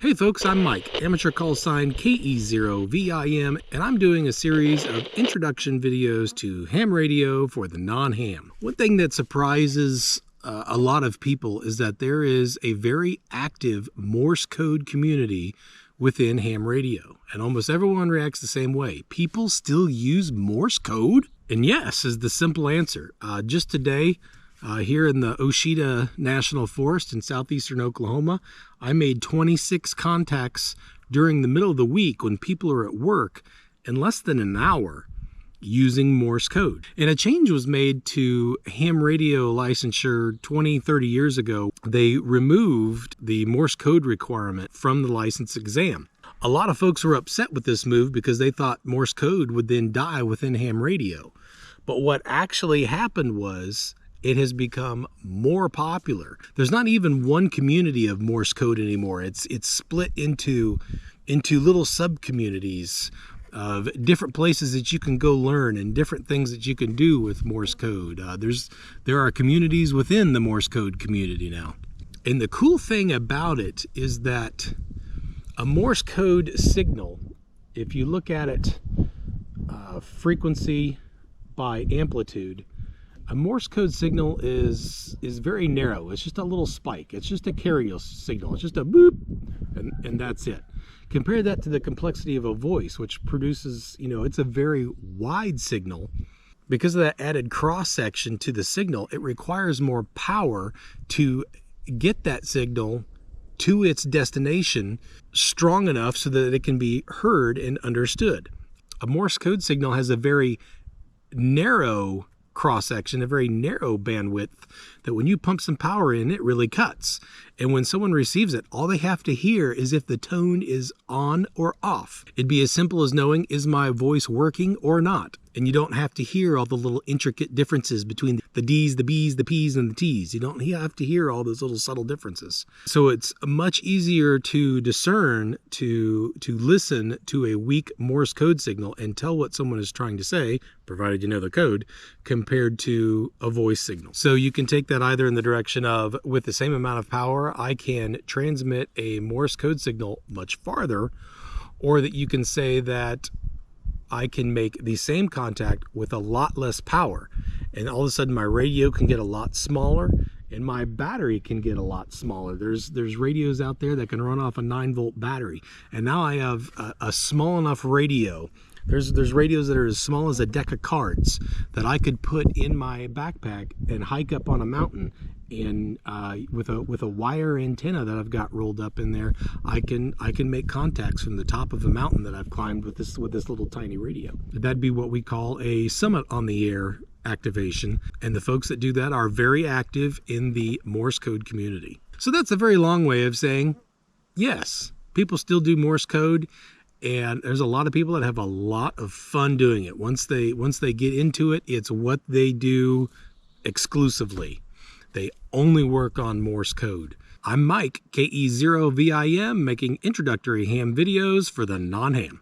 Hey folks, I'm Mike, amateur call sign KE0VIM, and I'm doing a series of introduction videos to ham radio for the non-ham. One thing that surprises a lot of people is that there is a very active Morse code community within ham radio, and almost everyone reacts the same way. People still use Morse code? And yes is the simple answer. Just today, here in the Osheta National Forest in southeastern Oklahoma, I made 26 contacts during the middle of the week when people are at work in less than an hour using Morse code. And a change was made to ham radio licensure 20, 30 years ago. They removed the Morse code requirement from the license exam. A lot of folks were upset with this move because they thought Morse code would then die within ham radio. But what actually happened was it has become more popular. There's not even one community of Morse code anymore. It's split into little sub-communities of different places that you can go learn and different things that you can do with Morse code. There are communities within the Morse code community now. And the cool thing about it is that a Morse code signal, if you look at it frequency by amplitude, a Morse code signal is very narrow. It's just a little spike. It's just a carrier signal. It's just a boop, and that's it. Compare that to the complexity of a voice, which produces, it's a very wide signal. Because of that added cross-section to the signal, it requires more power to get that signal to its destination strong enough so that it can be heard and understood. A Morse code signal has a very narrow cross-section, a very narrow bandwidth that when you pump some power in, it really cuts. And when someone receives it, all they have to hear is if the tone is on or off. It'd be as simple as knowing, is my voice working or not? And you don't have to hear all the little intricate differences between the D's, the B's, the P's, and the T's. You don't have to hear all those little subtle differences. So it's much easier to discern, to listen to a weak Morse code signal and tell what someone is trying to say, provided you know the code, compared to a voice signal. So you can take that either in the direction of, with the same amount of power, I can transmit a Morse code signal much farther, or that you can say that I can make the same contact with a lot less power, and all of a sudden my radio can get a lot smaller and my battery can get a lot smaller. There's radios out there that can run off a 9-volt battery, and now I have a small enough radio. There's radios that are as small as a deck of cards that I could put in my backpack and hike up on a mountain, and with a wire antenna that I've got rolled up in there, I can make contacts from the top of a mountain that I've climbed with this little tiny radio. That'd be what we call a summit on the air activation, and the folks that do that are very active in the Morse code community. So that's a very long way of saying, yes, people still do Morse code. And there's a lot of people that have a lot of fun doing it. Once they get into it, it's what they do exclusively. They only work on Morse code. I'm Mike, KE0VIM, making introductory ham videos for the non-ham.